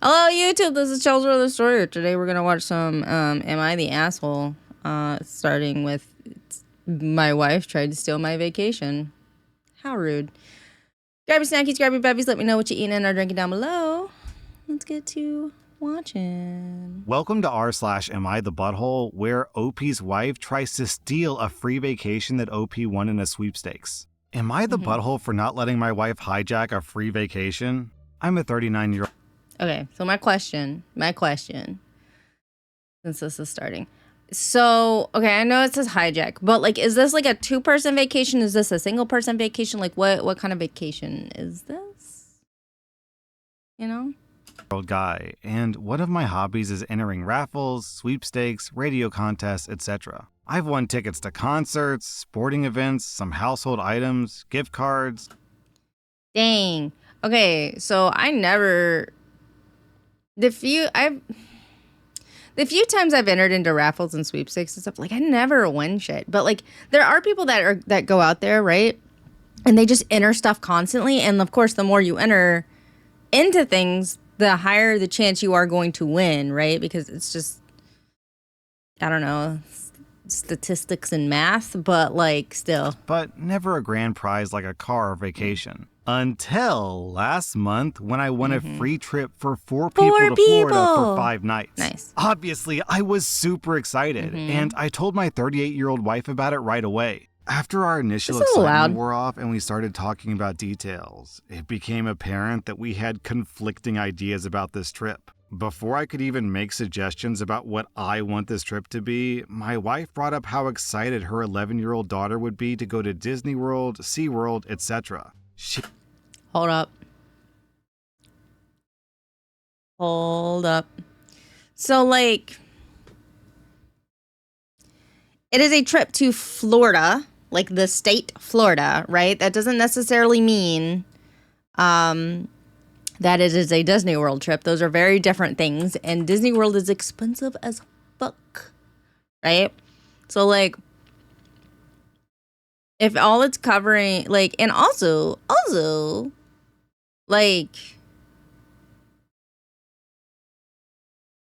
Hello, YouTube. This is Chelsea the Story. Today we're gonna watch some Am I the Asshole? Starting with my wife tried to steal my vacation. How rude. Grab your snackies, grab your bevies. Let me know what you're eating and are drinking down below. Let's get to watching. Welcome to r/Am I the Butthole, where OP's wife tries to steal a free vacation that OP won in a sweepstakes. Am I the butthole for not letting my wife hijack a free vacation? I'm a 39-year-old. Okay, so my question, since this is starting. So, okay, I know it says hijack, but like, is this like a 2-person vacation? Is this a single-person vacation? Like, what kind of vacation is this? You know? Guy, and one of my hobbies is entering raffles, sweepstakes, radio contests, etc. I've won tickets to concerts, sporting events, some household items, gift cards. Dang. Okay, so the few times I've entered into raffles and sweepstakes and stuff, like I never win shit. But like there are people that go out there, right? And they just enter stuff constantly, and of course the more you enter into things, the higher the chance you are going to win, right? Because it's just, I don't know, statistics and math, but like still. But never a grand prize like a car or vacation. Until last month when I won a free trip for 4 people to Florida for 5 nights. Nice. Obviously, I was super excited, and I told my 38-year-old wife about it right away. After our initial excitement wore off and we started talking about details, it became apparent that we had conflicting ideas about this trip. Before I could even make suggestions about what I want this trip to be, my wife brought up how excited her 11-year-old daughter would be to go to Disney World, SeaWorld, etc. Hold up. So, like, it is a trip to Florida, like the state Florida, right? That doesn't necessarily mean that it is a Disney World trip. Those are very different things. And Disney World is expensive as fuck, right? So, like, if all it's covering, like, and also, like,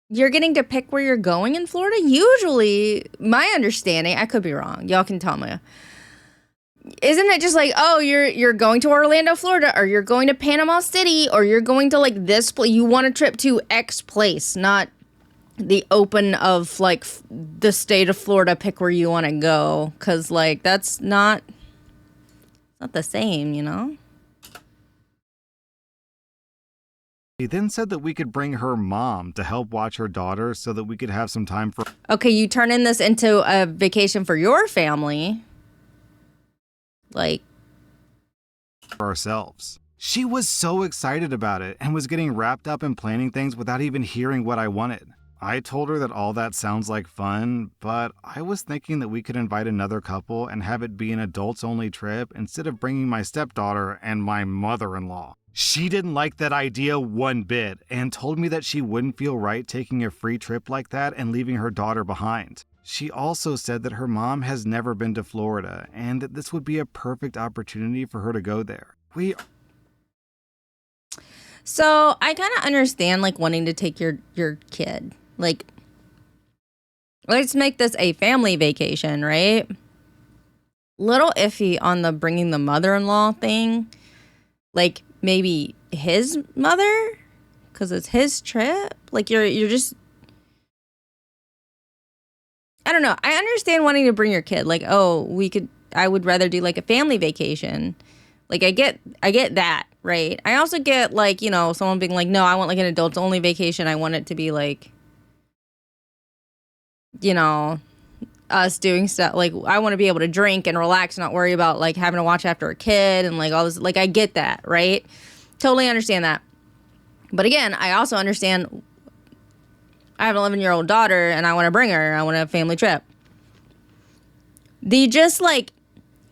you're getting to pick where you're going in Florida. Usually, my understanding, I could be wrong. Y'all can tell me. Isn't it just like, oh, you're going to Orlando, Florida, or you're going to Panama City, or you're going to like this place? You want a trip to X place, not the open of like the state of Florida. Pick where you want to go, because like that's not the same, you know. He then said that we could bring her mom to help watch her daughter so that we could have some time for. Okay, you turning this into a vacation for your family, like, ourselves. She was so excited about it and was getting wrapped up in planning things without even hearing what I wanted. I told her that all that sounds like fun, but I was thinking that we could invite another couple and have it be an adults-only trip instead of bringing my stepdaughter and my mother-in-law. She didn't like that idea one bit and told me that she wouldn't feel right taking a free trip like that and leaving her daughter behind. She also said that her mom has never been to Florida and that this would be a perfect opportunity for her to go there. So I kind of understand like wanting to take your kid. Like, let's make this a family vacation, right? Little iffy on the bringing the mother-in-law thing. Like, maybe his mother? Because it's his trip? Like, you're just... I don't know. I understand wanting to bring your kid. Like, oh, I would rather do, like, a family vacation. Like, I get that, right? I also get, like, you know, someone being like, no, I want, like, an adults-only vacation. I want it to be, like, you know, us doing stuff. Like, I want to be able to drink and relax, not worry about, like, having to watch after a kid and, like, all this. Like, I get that, right? Totally understand that. But again, I also understand I have an 11-year-old daughter and I want to bring her. I want a family trip. The just, like,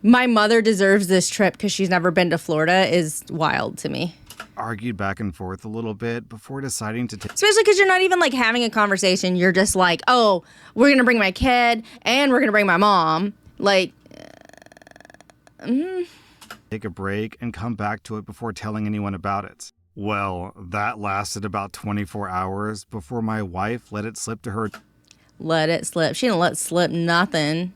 my mother deserves this trip because she's never been to Florida is wild to me. Argued back and forth a little bit before deciding to take. Especially because you're not even like having a conversation. You're just like, oh, we're going to bring my kid and we're going to bring my mom. Like, take a break and come back to it before telling anyone about it. Well, that lasted about 24 hours before my wife let it slip to her. Let it slip. She didn't let slip nothing.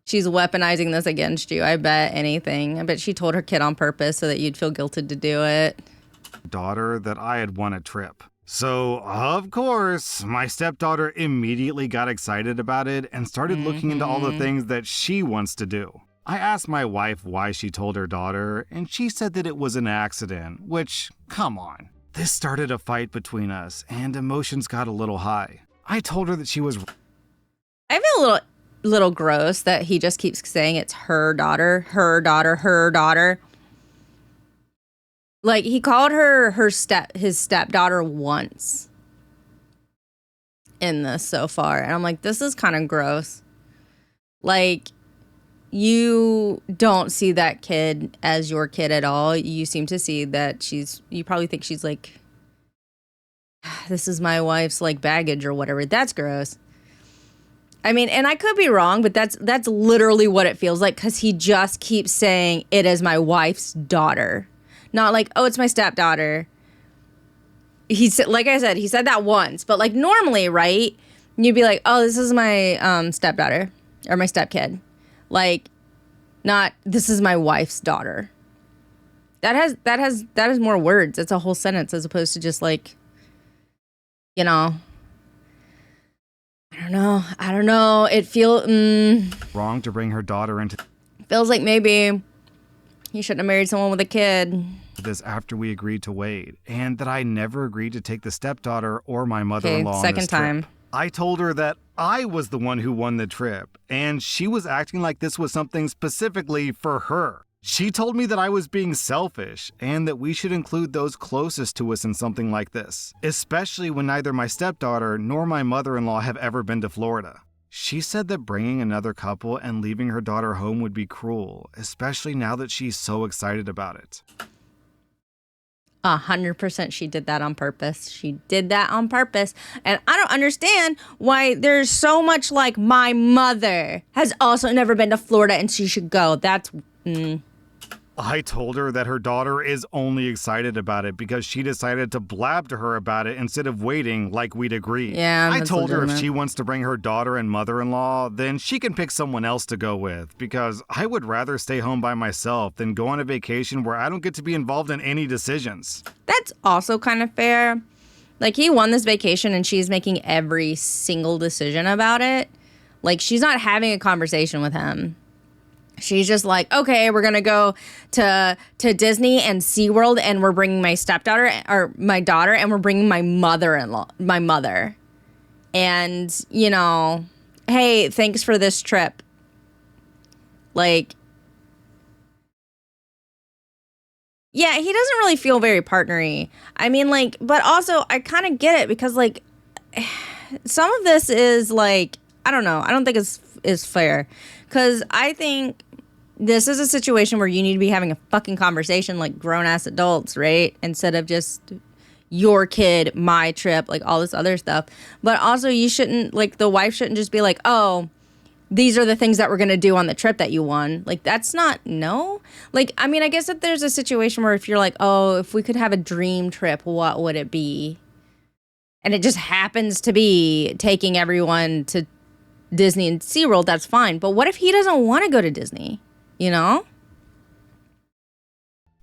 She's weaponizing this against you. I bet anything. I bet she told her kid on purpose so that you'd feel guilted to do it. Daughter that I had won a trip. So, of course, my stepdaughter immediately got excited about it and started looking into all the things that she wants to do. I asked my wife why she told her daughter, and she said that it was an accident, which, come on. This started a fight between us, and emotions got a little high. I told her that she was... I feel a little gross that he just keeps saying it's her daughter, her daughter, her daughter. Like, he called her his stepdaughter once in this so far. And I'm like, this is kind of gross. Like, you don't see that kid as your kid at all. You seem to see that you probably think she's like, this is my wife's like baggage or whatever. That's gross. I mean, and I could be wrong, but that's literally what it feels like, because he just keeps saying it is my wife's daughter. Not like, oh, it's my stepdaughter. He said, like I said, he said that once, but like normally, right? You'd be like, oh, this is my stepdaughter or my stepkid. Like, not this is my wife's daughter. That has more words. It's a whole sentence as opposed to just like, you know. I don't know. It feels wrong to bring her daughter into feels like maybe he shouldn't have married someone with a kid. This after we agreed to wait, and that I never agreed to take the stepdaughter or my mother-in-law on this second time. trip. I told her that I was the one who won the trip, and she was acting like this was something specifically for her. She told me that I was being selfish and that we should include those closest to us in something like this, especially when neither my stepdaughter nor my mother-in-law have ever been to Florida. She said that bringing another couple and leaving her daughter home would be cruel, especially now that she's so excited about it. 100% she did that on purpose. She did that on purpose. And I don't understand why there's so much like my mother has also never been to Florida and she should go. That's... I told her that her daughter is only excited about it because she decided to blab to her about it instead of waiting like we'd agreed. Yeah, I told her if legitimate. she wants to bring her daughter and mother-in-law, then she can pick someone else to go with, because I would rather stay home by myself than go on a vacation where I don't get to be involved in any decisions. That's also kind of fair. Like, he won this vacation and she's making every single decision about it. Like, she's not having a conversation with him. She's just like, okay, we're going to go to Disney and SeaWorld, and we're bringing my stepdaughter or my daughter, and we're bringing my my mother. And, you know, hey, thanks for this trip. Like, yeah, he doesn't really feel very partnery. I mean, like, but also I kind of get it because, like, some of this is like, I don't know. I don't think is fair, because I think this is a situation where you need to be having a fucking conversation like grown-ass adults, right? Instead of just your kid, my trip, like all this other stuff. But also you shouldn't, like, the wife shouldn't just be like, oh, these are the things that we're going to do on the trip that you won. Like, that's not, no. Like, I mean, I guess if there's a situation where if you're like, oh, if we could have a dream trip, what would it be? And it just happens to be taking everyone to Disney and SeaWorld, that's fine. But what if he doesn't want to go to Disney? You know?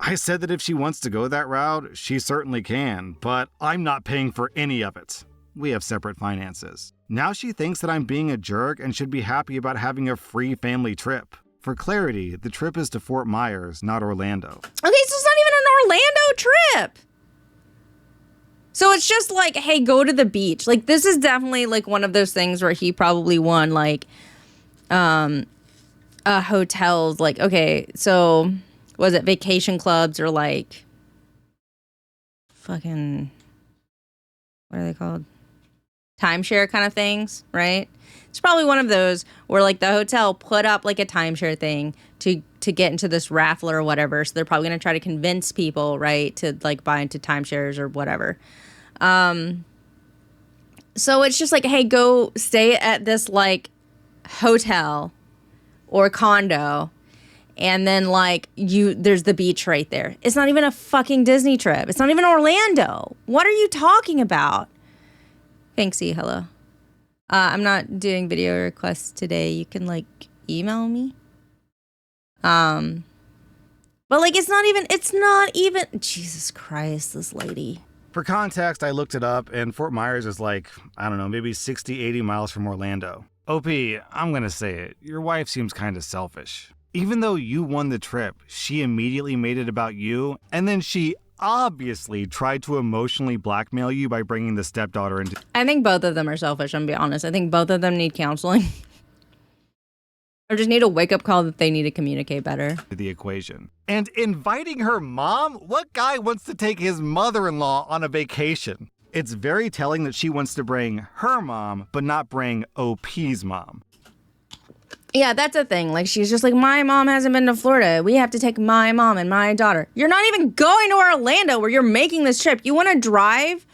I said that if she wants to go that route, she certainly can, but I'm not paying for any of it. We have separate finances. Now she thinks that I'm being a jerk and should be happy about having a free family trip. For clarity, the trip is to Fort Myers, not Orlando. Okay, so it's not even an Orlando trip. So it's just like, hey, go to the beach. Like, this is definitely like one of those things where he probably won like hotels. Like, okay, so was it vacation clubs or like fucking, what are they called? Timeshare kind of things, right? It's probably one of those where like the hotel put up like a timeshare thing to get into this raffle or whatever. So they're probably going to try to convince people, right, to like buy into timeshares or whatever. So it's just like, hey, go stay at this like hotel or condo And then like there's the beach right there. It's not even a fucking Disney trip. It's not even Orlando. What are you talking about? Thanksy, hello. I'm not doing video requests today. You can like email me. But like it's not even Jesus Christ, this lady. For context, I looked it up, and Fort Myers is like, I don't know, maybe 60, 80 miles from Orlando. OP, I'm gonna say it, your wife seems kinda selfish. Even though you won the trip, she immediately made it about you, and then she obviously tried to emotionally blackmail you by bringing the stepdaughter into... I think both of them are selfish, I'm gonna be honest. I think both of them need counseling. Or just need a wake-up call that they need to communicate better. ...the equation. And inviting her mom? What guy wants to take his mother-in-law on a vacation? It's very telling that she wants to bring her mom, but not bring OP's mom. Yeah, that's a thing. Like, she's just like, my mom hasn't been to Florida. We have to take my mom and my daughter. You're not even going to Orlando where you're making this trip. You want to drive,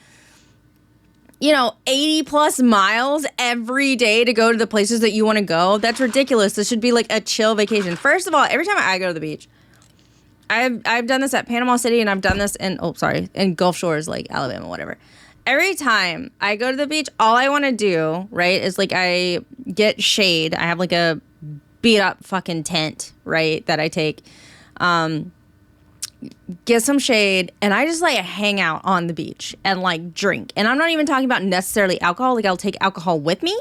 80 plus miles every day to go to the places that you want to go? That's ridiculous. This should be like a chill vacation. First of all, every time I go to the beach, I've done this at Panama City and I've done this in Gulf Shores, like Alabama, whatever. Every time I go to the beach, all I want to do, right, is like I get shade. I have like a beat up fucking tent, right, that I take. Get some shade, and I just like hang out on the beach and like drink. And I'm not even talking about necessarily alcohol. Like I'll take alcohol with me,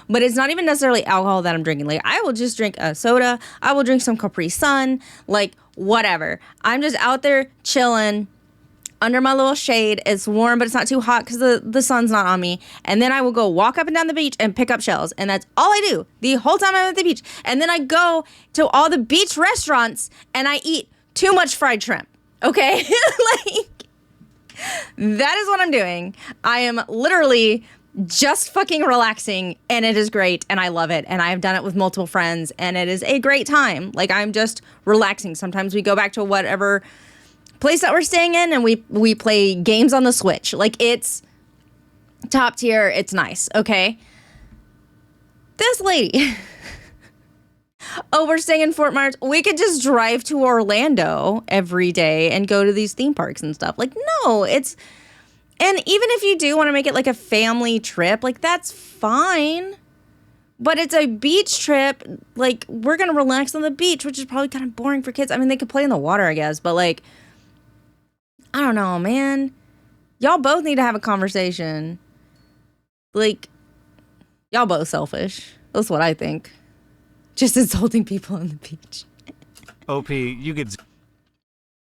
but it's not even necessarily alcohol that I'm drinking. Like I will just drink a soda. I will drink some Capri Sun, like whatever. I'm just out there chilling under my little shade. It's warm, but it's not too hot because the sun's not on me. And then I will go walk up and down the beach and pick up shells. And that's all I do the whole time I'm at the beach. And then I go to all the beach restaurants and I eat too much fried shrimp. Okay? Like, that is what I'm doing. I am literally just fucking relaxing, and it is great, and I love it. And I have done it with multiple friends, and it is a great time. Like, I'm just relaxing. Sometimes we go back to whatever place that we're staying in, and we play games on the Switch. Like, it's top tier. It's nice, okay? This lady... Oh, we're staying in Fort Myers. We could just drive to Orlando every day and go to these theme parks and stuff. Like, no, and even if you do want to make it like a family trip, like that's fine. But it's a beach trip. Like, we're going to relax on the beach, which is probably kind of boring for kids. I mean, they could play in the water, I guess. But like, I don't know, man. Y'all both need to have a conversation. Like, y'all both selfish. That's what I think. Just insulting people on the beach. OP, you get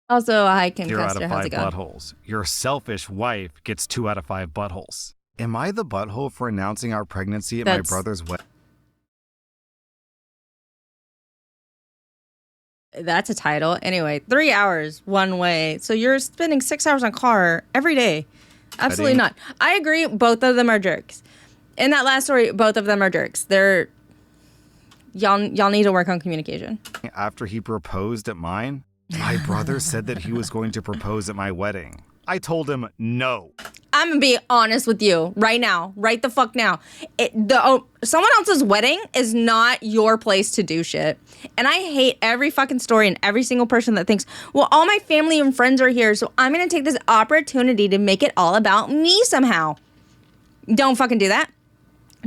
also, hi, Kim 0 out Custer. of How's 5 it going? buttholes. Your selfish wife gets 2 out of 5 buttholes. Am I the butthole for announcing our pregnancy at my brother's wedding? That's a title. Anyway, 3 hours one way. So you're spending 6 hours on car every day. Absolutely not. I agree. Both of them are jerks. In that last story, both of them are jerks. Y'all need to work on communication. After he proposed at mine, my brother said that he was going to propose at my wedding. I told him no. I'm gonna be honest with you right now, right the fuck now. Someone else's wedding is not your place to do shit. And I hate every fucking story and every single person that thinks, well, all my family and friends are here, so I'm gonna take this opportunity to make it all about me somehow. Don't fucking do that.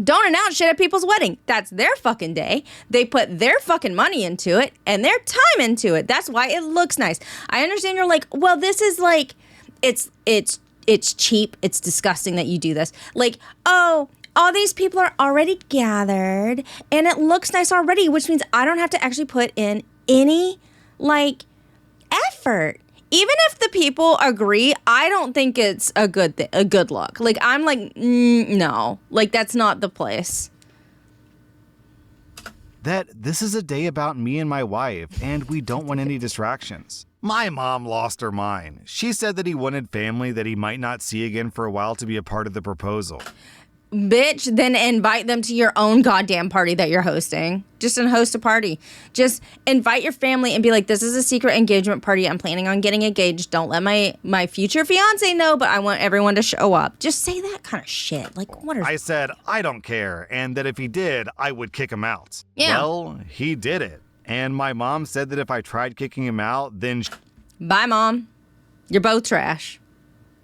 Don't announce shit at people's wedding. That's their fucking day. They put their fucking money into it and their time into it. That's why it looks nice. I understand you're like, well, this is like, it's cheap. It's disgusting that you do this. Like, oh, all these people are already gathered and it looks nice already, which means I don't have to actually put in any like effort. Even if the people agree, I don't think it's a good look. Like, I'm like, no. Like, that's not the place. This is a day about me and my wife, and we don't want any distractions. My mom lost her mind. She said that he wanted family that he might not see again for a while to be a part of the proposal. Bitch, then invite them to your own goddamn party that you're hosting. Just host a party. Just invite your family and be like, this is a secret engagement party. I'm planning on getting engaged. Don't let my future fiance know, but I want everyone to show up. Just say that kind of shit. Like, what is... I said, I don't care, and that if he did, I would kick him out. Yeah. Well, he did it. And my mom said that if I tried kicking him out, then Bye, Mom. You're both trash.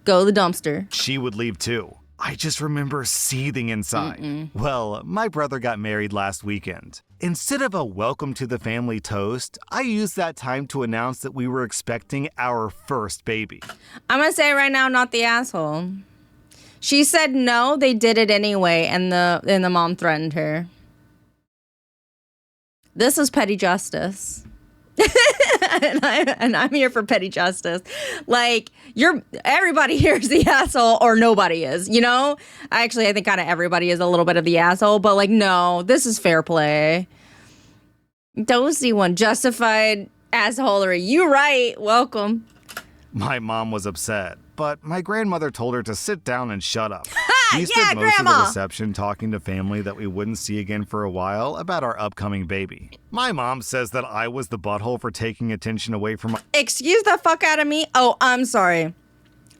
Go to the dumpster. she would leave too. I just remember seething inside. Well, my brother got married last weekend. Instead of a welcome to the family toast, I used that time to announce that we were expecting our first baby. I'm going to say right now, not the asshole. She said no, they did it anyway, and the mom threatened her. This is petty justice. and I'm here for petty justice. Like, everybody here is the asshole or nobody is, you know? Actually, I think kind of everybody is a little bit of the asshole, but like, no, this is fair play. Dozy one, justified assholery. You right, welcome. My mom was upset, but my grandmother told her to sit down and shut up. We Yeah, spent most of Grandma. the reception talking to family that we wouldn't see again for a while about our upcoming baby. My mom says that I was the butthole for taking attention away from my Excuse the fuck out of me. Oh, I'm sorry.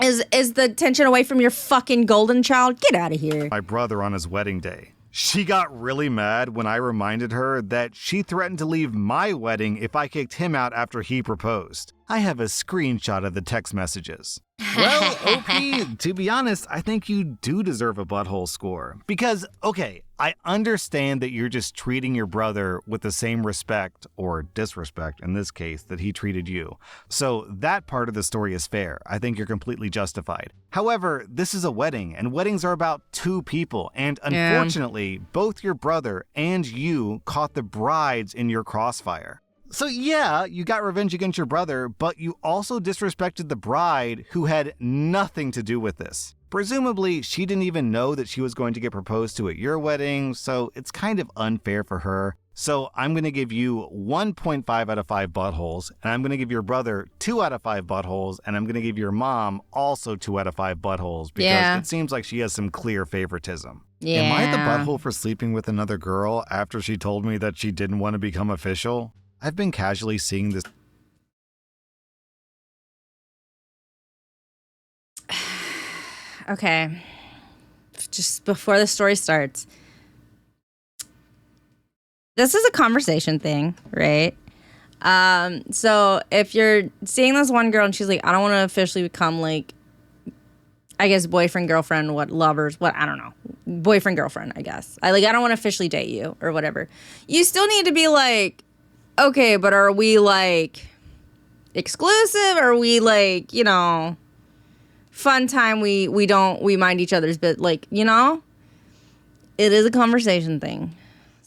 Is the attention away from your fucking golden child? Get out of here. brother on his wedding day. She got really mad when I reminded her that she threatened to leave my wedding if I kicked him out after he proposed. I have a screenshot of the text messages. Well, OP, to be honest, I think you do deserve a butthole score. Because, okay, I understand that you're just treating your brother with the same respect, or disrespect in this case, that he treated you. So that part of the story is fair. I think you're completely justified. However, this is a wedding, and weddings are about two people. And unfortunately, both your brother and you caught the brides in your crossfire. So yeah, you got revenge against your brother, but you also disrespected the bride who had nothing to do with this. Presumably, she didn't even know that she was going to get proposed to at your wedding, so it's kind of unfair for her. So I'm going to give you 1.5 out of 5 buttholes, and I'm going to give your brother 2 out of 5 buttholes, and I'm going to give your mom also 2 out of 5 buttholes, because it seems like she has some clear favoritism. Yeah. Am I the butthole for sleeping with another girl after she told me that she didn't want to become official? I've been casually seeing this. Okay. Just before the story starts. This is a conversation thing, right? So if you're seeing this one girl and she's like, I don't want to officially become like, I guess boyfriend, girlfriend, what lovers, what, I don't know. Boyfriend, girlfriend, I guess. I don't want to officially date you or whatever. You still need to be like, okay, but are we like exclusive? Are we like, you know, fun time? We mind each other's bit, like, you know, it is a conversation thing.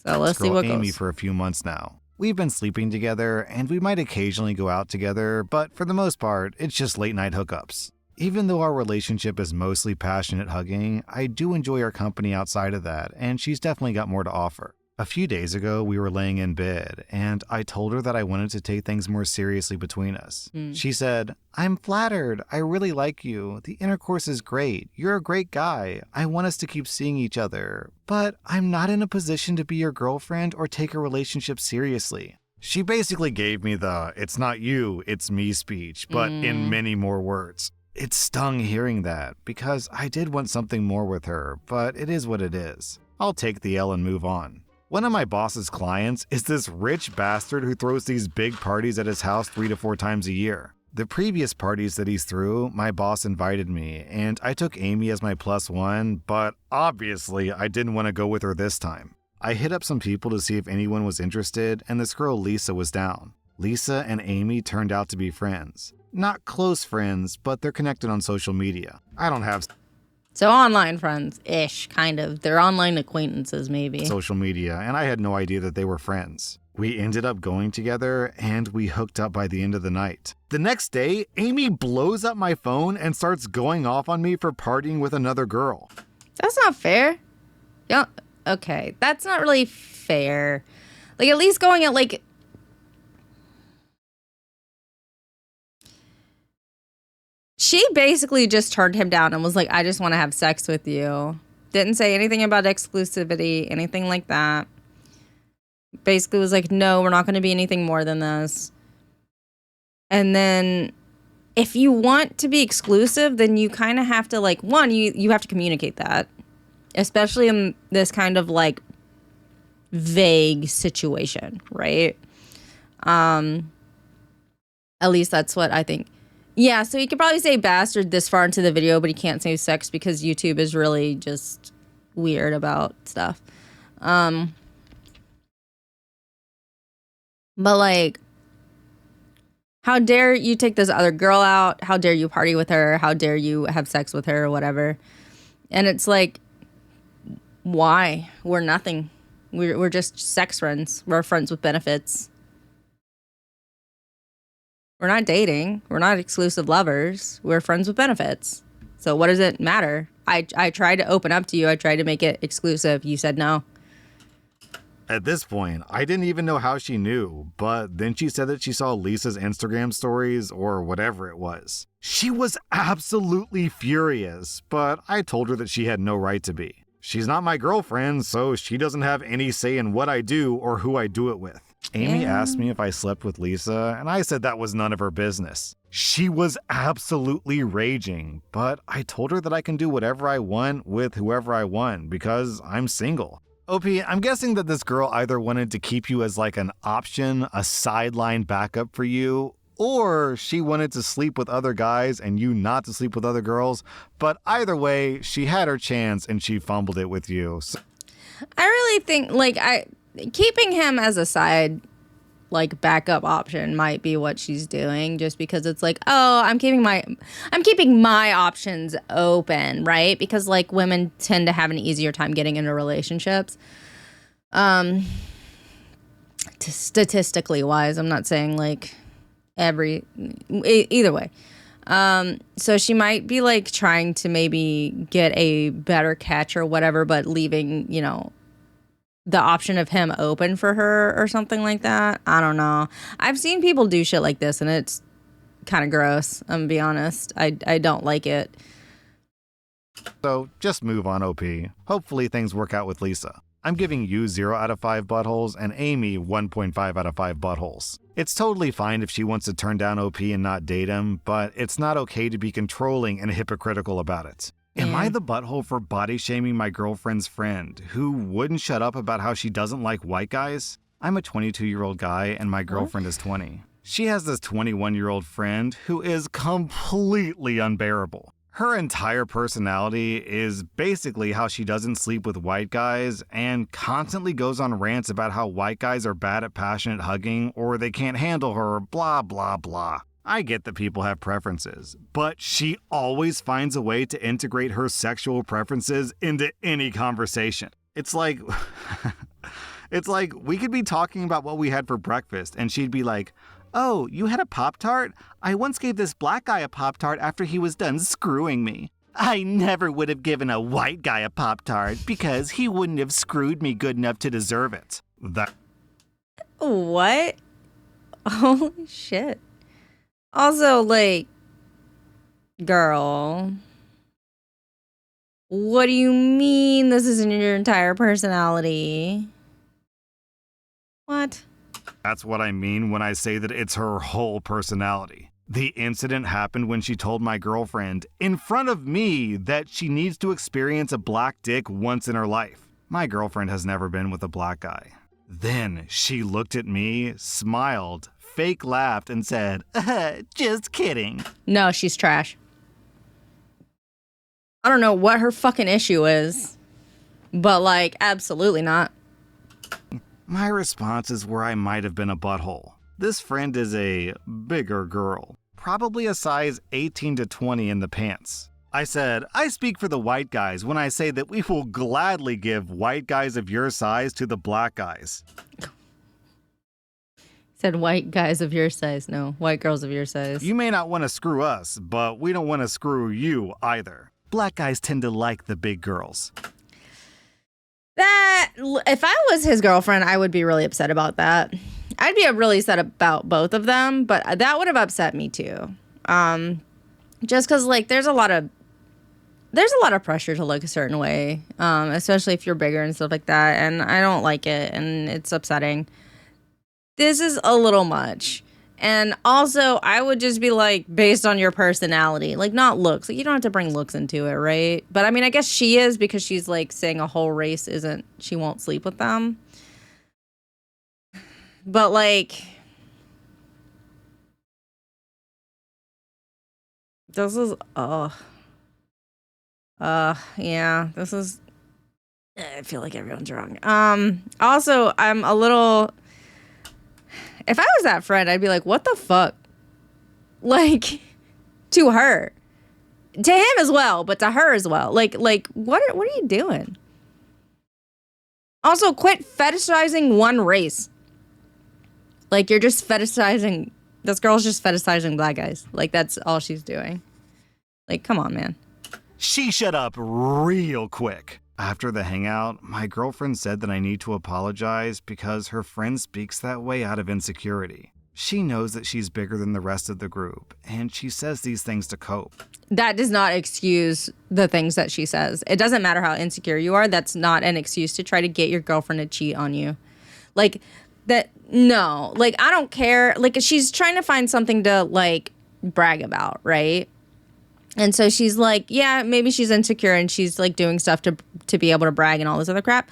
So let's see what goes. Amy for a few months now. We've been sleeping together and we might occasionally go out together, but for the most part, it's just late night hookups. Even though our relationship is mostly passionate hugging, I do enjoy our company outside of that, and she's definitely got more to offer. A few days ago, we were laying in bed, and I told her that I wanted to take things more seriously between us. She said, I'm flattered. I really like you. The intercourse is great. You're a great guy. I want us to keep seeing each other. But I'm not in a position to be your girlfriend or take a relationship seriously. She basically gave me the, it's not you, it's me speech, but in many more words. It stung hearing that, because I did want something more with her, but it is what it is. I'll take the L and move on. One of my boss's clients is this rich bastard who throws these big parties at his house 3 to 4 times a year. The previous parties that he's threw, my boss invited me, and I took Amy as my +1, but obviously I didn't want to go with her this time. I hit up some people to see if anyone was interested, and this girl Lisa was down. Lisa and Amy turned out to be friends. Not close friends, but they're connected on social media. I don't have So online friends-ish, kind of. They're online acquaintances, maybe. social media, and I had no idea that they were friends. We ended up going together, and we hooked up by the end of the night. The next day, Amy blows up my phone and starts going off on me for partying with another girl. That's not fair. Yeah. Okay. That's not really fair. Like, at least going at, like... She basically just turned him down and was like, I just want to have sex with you. Didn't say anything about exclusivity, anything like that. Basically was like, no, we're not going to be anything more than this. And then if you want to be exclusive, then you kind of have to, like, one, you have to communicate that. Especially in this kind of, like, vague situation, right? At least that's what I think. Yeah, so you could probably say bastard this far into the video, but he can't say sex because YouTube is really just weird about stuff. But like, how dare you take this other girl out? How dare you party with her? How dare you have sex with her or whatever? And it's like, why? We're nothing. We're just sex friends. We're friends with benefits. We're not dating. We're not exclusive lovers. We're friends with benefits. So what does it matter? I tried to open up to you. I tried to make it exclusive. You said no. At this point, I didn't even know how she knew, but then she said that she saw Lisa's Instagram stories or whatever it was. She was absolutely furious, but I told her that she had no right to be. She's not my girlfriend, so she doesn't have any say in what I do or who I do it with. Amy asked me if I slept with Lisa, and I said that was none of her business. She was absolutely raging, but I told her that I can do whatever I want with whoever I want because I'm single. OP, I'm guessing that this girl either wanted to keep you as like an option, a sideline backup for you, or she wanted to sleep with other guys and you not to sleep with other girls. But either way, she had her chance and she fumbled it with you. So I really think keeping him as a side like backup option might be what she's doing, just because it's like, oh, I'm keeping my options open, right? Because like women tend to have an easier time getting into relationships. Statistically wise, I'm not saying like either way. So she might be like trying to maybe get a better catch or whatever, but leaving, you know, the option of him open for her or something like that. I don't know. I've seen people do shit like this and it's kind of gross. I'm gonna be honest. I don't like it. So just move on, OP. Hopefully things work out with Lisa. I'm giving you 0 out of 5 buttholes and Amy 1.5 out of 5 buttholes. It's totally fine if she wants to turn down OP and not date him, but it's not okay to be controlling and hypocritical about it. Am I the butthole for body shaming my girlfriend's friend who wouldn't shut up about how she doesn't like white guys? I'm a 22-year-old guy and my girlfriend is 20. She has this 21-year-old friend who is completely unbearable. Her entire personality is basically how she doesn't sleep with white guys and constantly goes on rants about how white guys are bad at passionate hugging or they can't handle her, blah, blah, blah. I get that people have preferences, but she always finds a way to integrate her sexual preferences into any conversation. It's like we could be talking about what we had for breakfast and she'd be like, "Oh, you had a Pop-Tart? I once gave this black guy a Pop-Tart after he was done screwing me. I never would have given a white guy a Pop-Tart because he wouldn't have screwed me good enough to deserve it." What? Holy shit. Also, like, girl, what do you mean this isn't your entire personality? What? That's what I mean when I say that it's her whole personality. The incident happened when she told my girlfriend in front of me that she needs to experience a black dick once in her life. My girlfriend has never been with a black guy. Then she looked at me, smiled, fake laughed, and said, "Just kidding." No, she's trash. I don't know what her fucking issue is, but like, absolutely not. My response is where I might have been a butthole. This friend is a bigger girl, probably a size 18 to 20 in the pants. I said, I speak for the white guys when I say that we will gladly give white guys of your size to the black guys. Said white guys of your size. No, white girls of your size. You may not want to screw us, but we don't want to screw you either. Black guys tend to like the big girls. That, if I was his girlfriend, I would be really upset about that. I'd be really upset about both of them, but that would have upset me too. Just because, like, there's a lot of pressure to look a certain way, especially if you're bigger and stuff like that, and I don't like it, and it's upsetting. This is a little much. And also, I would just be like, based on your personality, like, not looks. Like, you don't have to bring looks into it, right? But I mean, I guess she is, because she's like saying a whole race she won't sleep with them. But like, This is, yeah, this is, I feel like everyone's wrong. Also, I'm a little, if I was that friend, I'd be like, what the fuck? Like, to her. To him as well, but to her as well. Like, what are you doing? Also, quit fetishizing one race. Like, you're just fetishizing, this girl's just fetishizing black guys. Like, that's all she's doing. Like, come on, man. She shut up real quick. After the hangout, my girlfriend said that I need to apologize because her friend speaks that way out of insecurity. She knows that she's bigger than the rest of the group, and she says these things to cope. That does not excuse the things that she says. It doesn't matter how insecure you are. That's not an excuse to try to get your girlfriend to cheat on you. Like, that, no. Like, I don't care. Like, she's trying to find something to, like, brag about, right? And so she's like, yeah, maybe she's insecure and she's, like, doing stuff to be able to brag and all this other crap.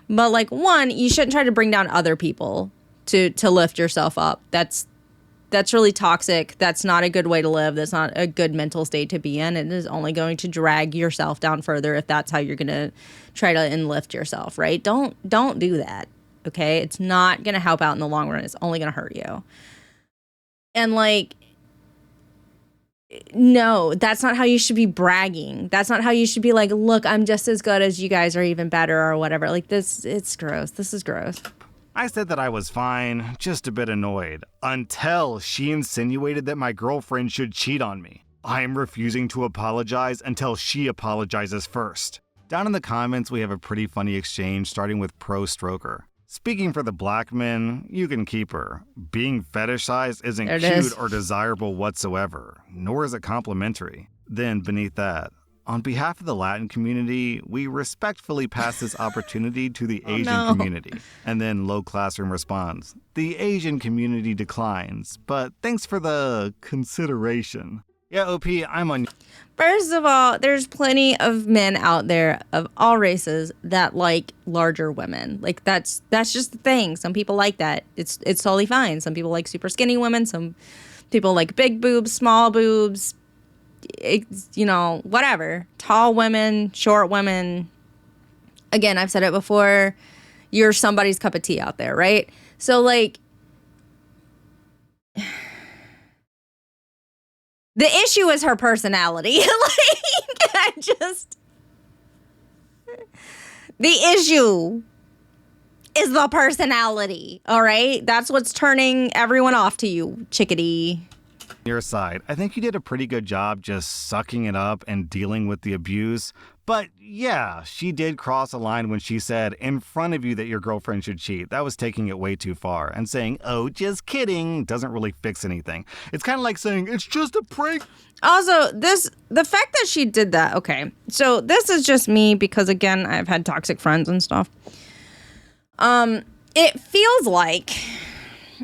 But, like, one, you shouldn't try to bring down other people to lift yourself up. That's really toxic. That's not a good way to live. That's not a good mental state to be in. It is only going to drag yourself down further if that's how you're going to try to enlift yourself, right? Don't do that, okay? It's not going to help out in the long run. It's only going to hurt you. And, like, no, that's not how you should be bragging. That's not how you should be like, look, I'm just as good as you guys or even better or whatever. Like, this, it's gross. This is gross. I said that I was fine, just a bit annoyed, until she insinuated that my girlfriend should cheat on me. I am refusing to apologize until she apologizes first. Down in the comments, we have a pretty funny exchange starting with Pro Stroker. Speaking for the black men, you can keep her. Being fetishized isn't cute or desirable whatsoever, nor is it complimentary. Then beneath that, on behalf of the Latin community, we respectfully pass this opportunity to the Asian community. And then Low Classroom responds, the Asian community declines, but thanks for the consideration. Yeah, OP, I'm on. First of all, there's plenty of men out there of all races that like larger women. Like, that's just the thing. Some people like that. It's totally fine. Some people like super skinny women. Some people like big boobs, small boobs, you know, whatever. Tall women, short women. Again, I've said it before. You're somebody's cup of tea out there, right? So, like, the issue is her personality. The issue is the personality, all right? That's what's turning everyone off to you, chickadee. Your side. I think you did a pretty good job just sucking it up and dealing with the abuse. But yeah, she did cross a line when she said in front of you that your girlfriend should cheat. That was taking it way too far. And saying, oh, just kidding, doesn't really fix anything. It's kind of like saying, it's just a prank. Also, the fact that she did that, okay. So this is just me because, again, I've had toxic friends and stuff. It feels like,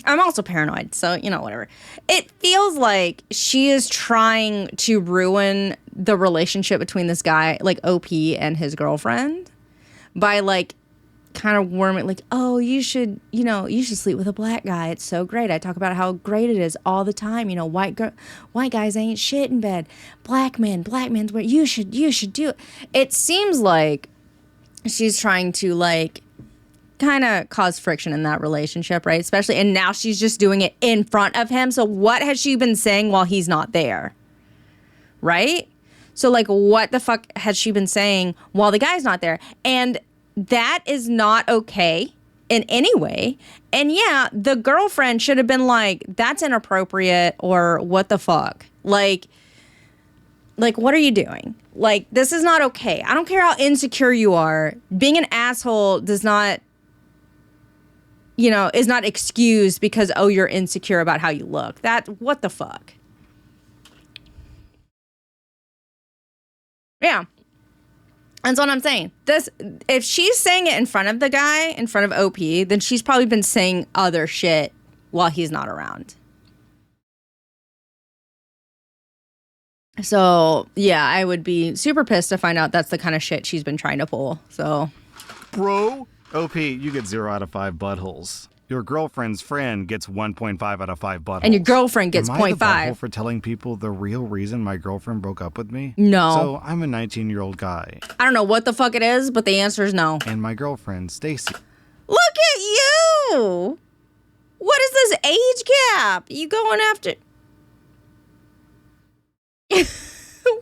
I'm also paranoid, so, you know, whatever. It feels like she is trying to ruin the relationship between this guy, like OP, and his girlfriend by, like, kind of warming, like, oh, you should sleep with a black guy. It's so great. I talk about how great it is all the time. You know, white guys ain't shit in bed. Black men's where you should do it. It seems like she's trying to, like, kind of cause friction in that relationship, right? Especially, and now she's just doing it in front of him. So what has she been saying while he's not there? Right? So, like, what the fuck has she been saying while the guy's not there? And that is not okay in any way. And yeah, the girlfriend should have been like, that's inappropriate, or what the fuck? Like, what are you doing? Like, this is not okay. I don't care how insecure you are. Being an asshole does not, you know, is not excused because, oh, you're insecure about how you look. What the fuck? Yeah. That's what I'm saying. If she's saying it in front of the guy, in front of OP, then she's probably been saying other shit while he's not around. So, yeah, I would be super pissed to find out that's the kind of shit she's been trying to pull. So, bro, OP, you get 0 out of 5 buttholes. Your girlfriend's friend gets 1.5 out of 5 buttholes. And your girlfriend gets Am I the 0.5. butthole for telling people the real reason my girlfriend broke up with me? No. So I'm a 19-year-old guy. I don't know what the fuck it is, but the answer is no. And my girlfriend, Stacy. Look at you! What is this age gap? You going after...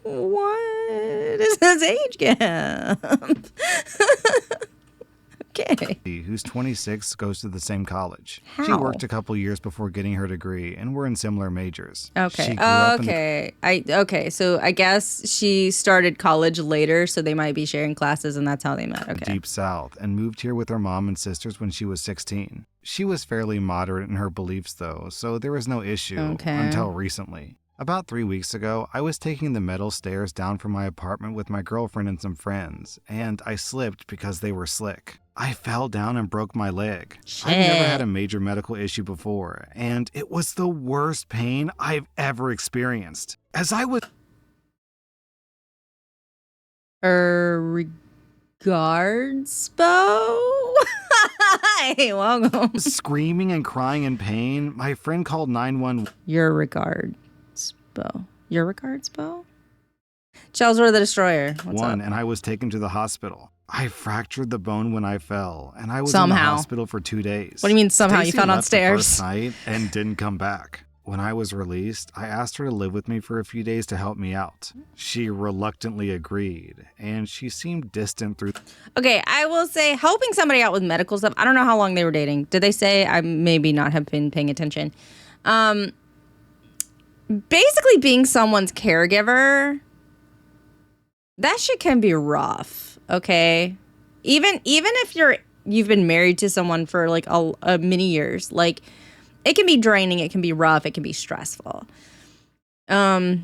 What is this age gap? Okay. Who's 26, goes to the same college. How? She worked a couple years before getting her degree, and we're in similar majors. Okay. She grew up in Okay. So I guess she started college later, so they might be sharing classes, and that's how they met. the Okay. Deep South and moved here with her mom and sisters when she was 16. She was fairly moderate in her beliefs, though, so there was no issue until recently. About 3 weeks ago, I was taking the metal stairs down from my apartment with my girlfriend and some friends, and I slipped because they were slick. I fell down and broke my leg. Shit. I've never had a major medical issue before, and it was the worst pain I've ever experienced. As I was Regards, Bo? Hey, welcome. screaming and crying in pain, my friend called 911. Your regards, Bo. Your regards, Bo? Chelsea the Destroyer. What's up? And I was taken to the hospital. I fractured the bone when I fell, and I was in Somehow. the hospital for 2 days. What do you mean somehow? You Stacy fell left the downstairs. first night and didn't come back. When I was released, I asked her to live with me for a few days to help me out. She reluctantly agreed, and she seemed distant through... Okay, I will say helping somebody out with medical stuff. I don't know how long they were dating. Did they say? I maybe not have been paying attention. Basically being someone's caregiver, that shit can be rough, okay? Even if you've been married to someone for like a many years, like it can be draining, it can be rough, it can be stressful. So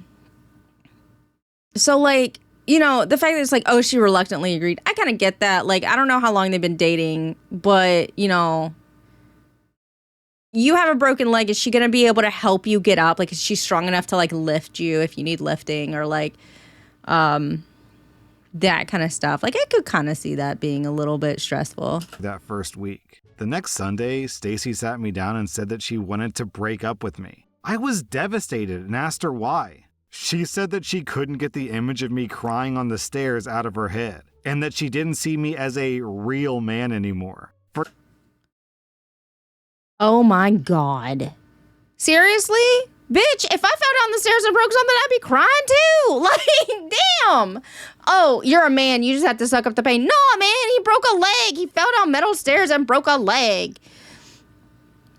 like, you know, the fact that it's like, oh, she reluctantly agreed. I kind of get that. Like, I don't know how long they've been dating, but you know, you have a broken leg. Is she going to be able to help you get up? Like, is she strong enough to like lift you if you need lifting or like, that kind of stuff. Like, I could kind of see that being a little bit stressful. that first week. The next Sunday, Stacy sat me down and said that she wanted to break up with me. I was devastated and asked her why. She said that she couldn't get the image of me crying on the stairs out of her head, and that she didn't see me as a real man anymore. Oh my God. Seriously? Bitch, if I fell down the stairs and broke something, I'd be crying too. Like, damn. Oh, you're a man. You just have to suck up the pain. No, man, he broke a leg. He fell down metal stairs and broke a leg.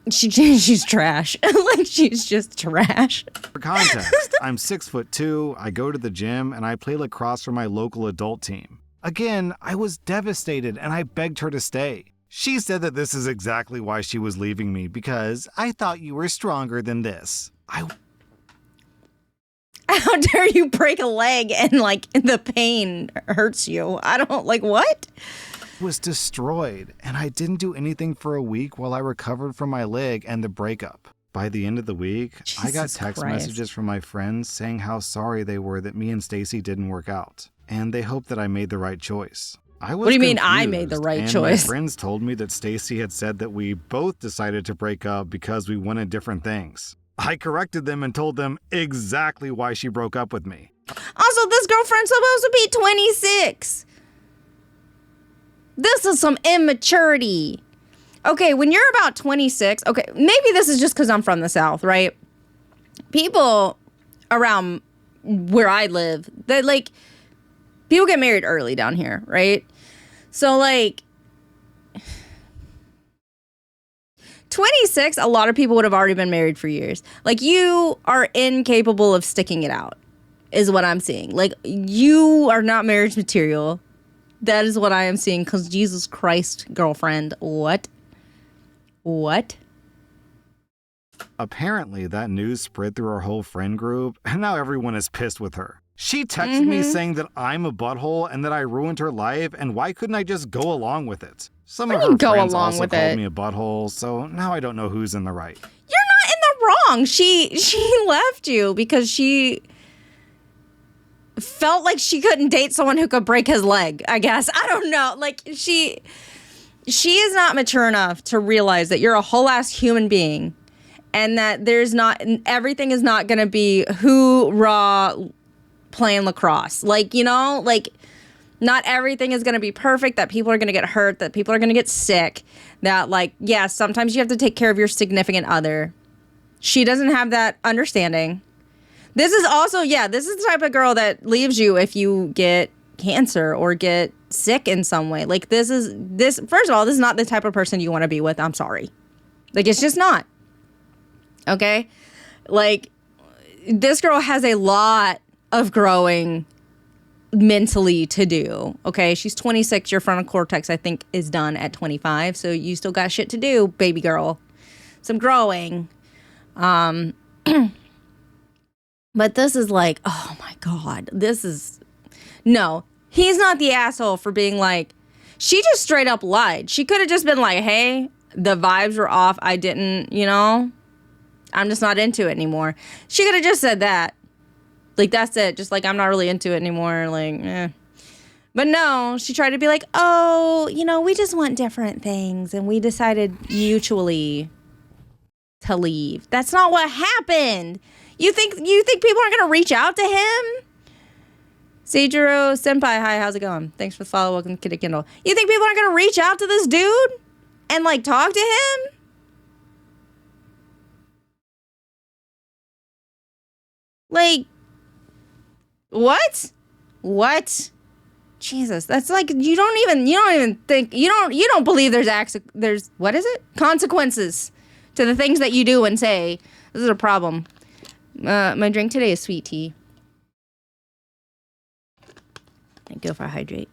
She's trash. Like, she's just trash. For context, I'm 6'2", I go to the gym, and I play lacrosse for my local adult team. Again, I was devastated, and I begged her to stay. She said that this is exactly why she was leaving me, because I thought you were stronger than this. How dare you break a leg and, like, the pain hurts you? I don't, like, what? Was destroyed, and I didn't do anything for a week while I recovered from my leg and the breakup. By the end of the week, I got Jesus text Christ. messages from my friends saying how sorry they were that me and Stacy didn't work out, and they hoped that I made the right choice. I was What do you mean I made the confused, right and choice? My friends told me that Stacy had said that we both decided to break up because we wanted different things. I corrected them and told them exactly why she broke up with me. Also, this girlfriend's supposed to be 26. This is some immaturity. Okay, when you're about 26, okay, maybe this is just because I'm from the South, right? People around where I live, they like, people get married early down here, right? So, like, 26, a lot of people would have already been married for years. Like, you are incapable of sticking it out, is what I'm seeing. Like, you are not marriage material. That is what I am seeing, because Jesus Christ, girlfriend, what? What? Apparently, that news spread through our whole friend group, and now everyone is pissed with her. She texted me saying that I'm a butthole and that I ruined her life, and why couldn't I just go along with it? Some of her friends also called me a butthole, so now I don't know who's in the right. You're not in the wrong. She left you because she felt like she couldn't date someone who could break his leg, I guess. I don't know. Like, she is not mature enough to realize that you're a whole ass human being and that everything is not going to be hoorah playing lacrosse. Like, you know, like not everything is going to be perfect, that people are going to get hurt, that people are going to get sick, that like, yeah, sometimes you have to take care of your significant other. She doesn't have that understanding. This is also, this is the type of girl that leaves you if you get cancer or get sick in some way. Like first of all, this is not the type of person you want to be with. I'm sorry. Like, it's just not. Okay? Like, this girl has a lot of growing mentally to do. Okay? She's 26. Your frontal cortex, I think, is done at 25. So you still got shit to do, baby girl. Some growing. But this is like, oh my God, no, he's not the asshole for being like, she just straight up lied. She could have just been like, hey, the vibes were off. I didn't, you know, I'm just not into it anymore. She could have just said that. Like, that's it. Just like, I'm not really into it anymore. Like, eh. But no, she tried to be like, oh, you know, we just want different things. And we decided mutually to leave. That's not what happened. You think people aren't going to reach out to him? Seijiro Senpai, hi, how's it going? Thanks for the follow. Welcome to Kitty Kindle. You think people aren't going to reach out to this dude and like talk to him? Like, what? Jesus, that's like, you don't even think, you don't believe there's what is it? Consequences to the things that you do and say. This is a problem. My drink today is sweet tea. Thank you if I hydrate.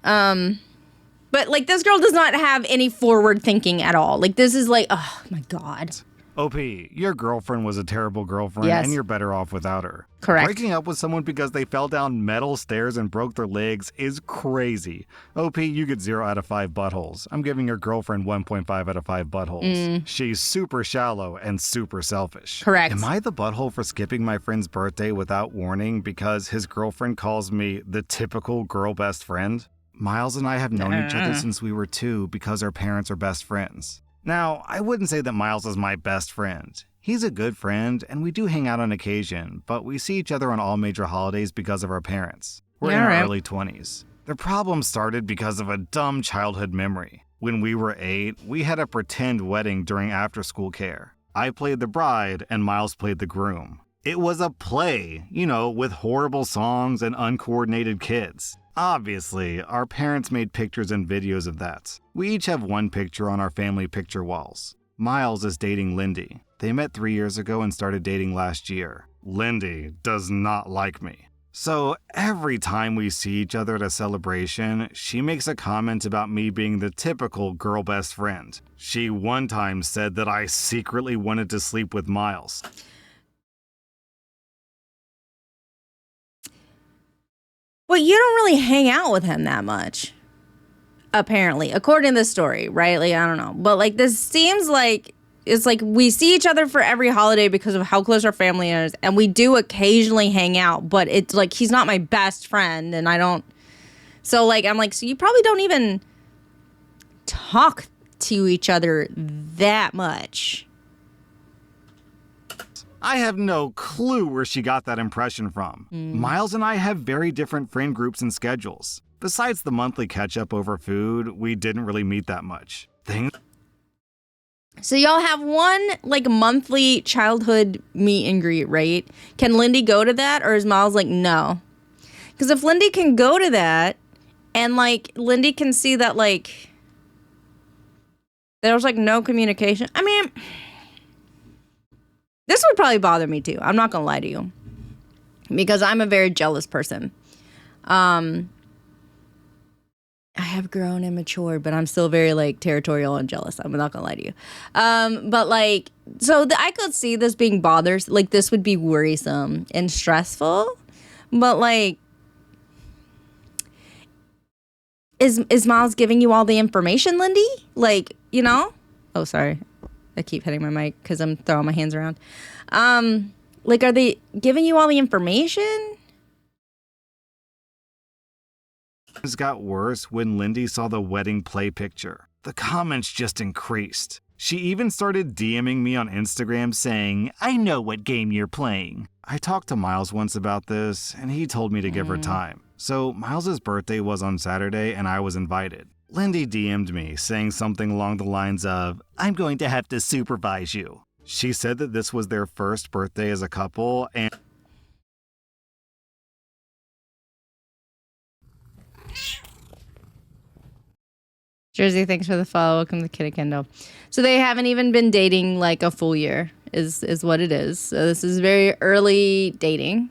But like, this girl does not have any forward thinking at all. Like, this is like, oh my God. OP, your girlfriend was a terrible girlfriend, Yes. and you're better off without her. Correct. Breaking up with someone because they fell down metal stairs and broke their legs is crazy. OP, you get 0 out of 5 buttholes. I'm giving your girlfriend 1.5 out of 5 buttholes. She's super shallow and super selfish. Correct. Am I the butthole for skipping my friend's birthday without warning because his girlfriend calls me the typical girl best friend? Miles and I have known each other since we were 2 because our parents are best friends. Now, I wouldn't say that Miles is my best friend. He's a good friend, and we do hang out on occasion, but we see each other on all major holidays because of our parents. We're in our early 20s. The problem started because of a dumb childhood memory. When we were 8, we had a pretend wedding during after-school care. I played the bride, and Miles played the groom. It was a play, you know, with horrible songs and uncoordinated kids. Obviously, our parents made pictures and videos of that. We each have one picture on our family picture walls. Miles is dating Lindy. They met 3 years ago and started dating last year. Lindy does not like me. So every time we see each other at a celebration, she makes a comment about me being the typical girl best friend. She one time said that I secretly wanted to sleep with Miles. Well, you don't really hang out with him that much, apparently, according to the story, right? Like, I don't know. But, like, this seems like it's like we see each other for every holiday because of how close our family is, and we do occasionally hang out, but it's like he's not my best friend, and I don't. So, like, I'm like, so you probably don't even talk to each other that much. I have no clue where she got that impression from. Miles and I have very different friend groups and schedules. Besides the monthly catch-up over food, we didn't really meet that much. So y'all have one, like, monthly childhood meet and greet, right? Can Lindy go to that, or is Miles like, no? Because if Lindy can go to that, and, like, Lindy can see that, like, there was, like, no communication. I mean, this would probably bother me too. I'm not gonna lie to you, because I'm a very jealous person. I have grown and matured, but I'm still very like territorial and jealous. I'm not gonna lie to you. But like, so I could see this being bothersome. Like, this would be worrisome and stressful. But like, is Miles giving you all the information, Lindy? Like, you know? Oh, sorry. I keep hitting my mic because I'm throwing my hands around. Like, are they giving you all the information? It got worse when Lindy saw the wedding play picture. The comments just increased. She even started DMing me on Instagram saying, "I know what game you're playing." I talked to Miles once about this, and he told me to give her time. So Miles's birthday was on Saturday, and I was invited. Lindy DM'd me saying something along the lines of, "I'm going to have to supervise you." She said that this was their first birthday as a couple, and Jersey, thanks for the follow. Welcome to Kitty Kendall. So they haven't even been dating like a full year is what it is. So this is very early dating.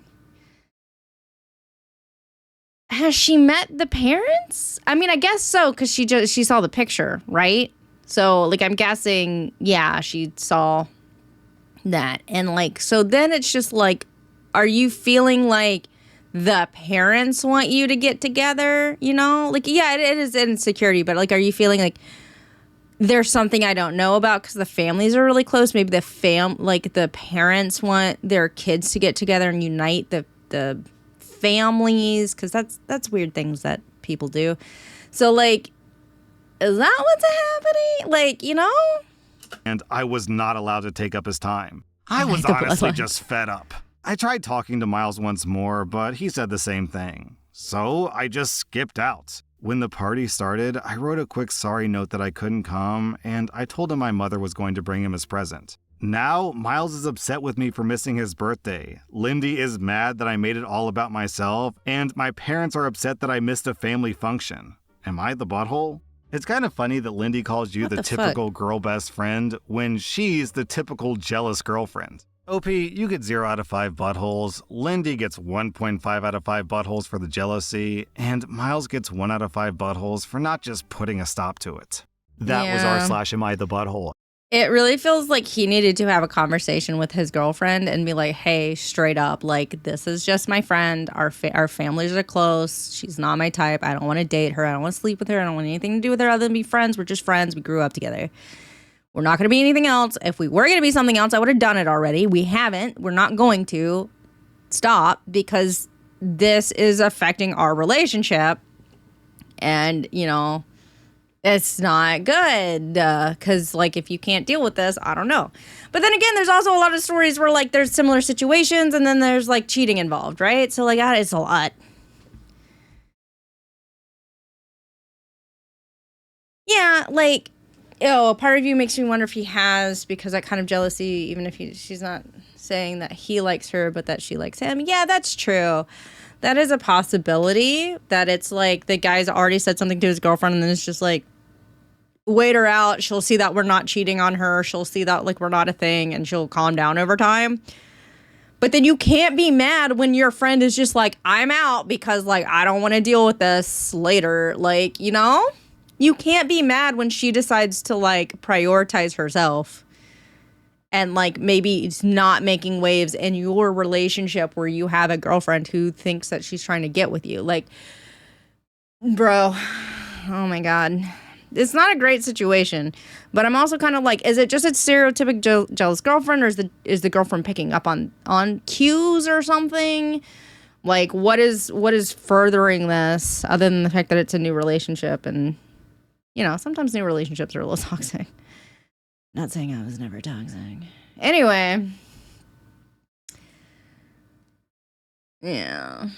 Has she met the parents? I mean, I guess so, because she saw the picture, right? So like I'm guessing, yeah, she saw that. And like, so then it's just like, are you feeling like the parents want you to get together? You know, like, yeah, it is insecurity, but like, are you feeling like there's something I don't know about because the families are really close? Maybe the parents want their kids to get together and unite the families, because that's weird things that people do. So like, is that what's happening? Like, you know? And I was not allowed to take up his time. I was honestly just fed up. I tried talking to Miles once more, but he said the same thing. So I just skipped out. When the party started, I wrote a quick sorry note that I couldn't come, and I told him my mother was going to bring him his present. Now, Miles is upset with me for missing his birthday. Lindy is mad that I made it all about myself, and my parents are upset that I missed a family function. Am I the butthole? It's kind of funny that Lindy calls you the typical girl best friend when she's the typical jealous girlfriend. OP, you get 0 out of 5 buttholes, Lindy gets 1.5 out of 5 buttholes for the jealousy, and Miles gets 1 out of 5 buttholes for not just putting a stop to it. That was r/am I the butthole. It really feels like he needed to have a conversation with his girlfriend and be like, hey, straight up, like, this is just my friend. Our families are close. She's not my type. I don't want to date her. I don't want to sleep with her. I don't want anything to do with her other than be friends. We're just friends. We grew up together. We're not going to be anything else. If we were going to be something else, I would have done it already. We haven't. We're not going to. Stop, because this is affecting our relationship. And, you know, it's not good, because, like, if you can't deal with this, I don't know. But then again, there's also a lot of stories where, like, there's similar situations and then there's, like, cheating involved, right? So, like, it's a lot. Yeah, like, a part of you makes me wonder if he has, because that kind of jealousy, even if she's not saying that he likes her, but that she likes him. Yeah, that's true. That is a possibility, that it's like the guy's already said something to his girlfriend and then it's just like, wait her out. She'll see that we're not cheating on her. She'll see that, like, we're not a thing, and she'll calm down over time. But then you can't be mad when your friend is just like, I'm out because, like, I don't want to deal with this later. Like, you know? You can't be mad when she decides to, like, prioritize herself and, like, maybe it's not making waves in your relationship where you have a girlfriend who thinks that she's trying to get with you. Like, bro, oh my God. It's not a great situation, but I'm also kind of like, is it just a stereotypical jealous girlfriend, or is the girlfriend picking up on cues or something? Like, what is furthering this other than the fact that it's a new relationship? And, you know, sometimes new relationships are a little toxic. Not saying I was never toxic. Anyway. Yeah.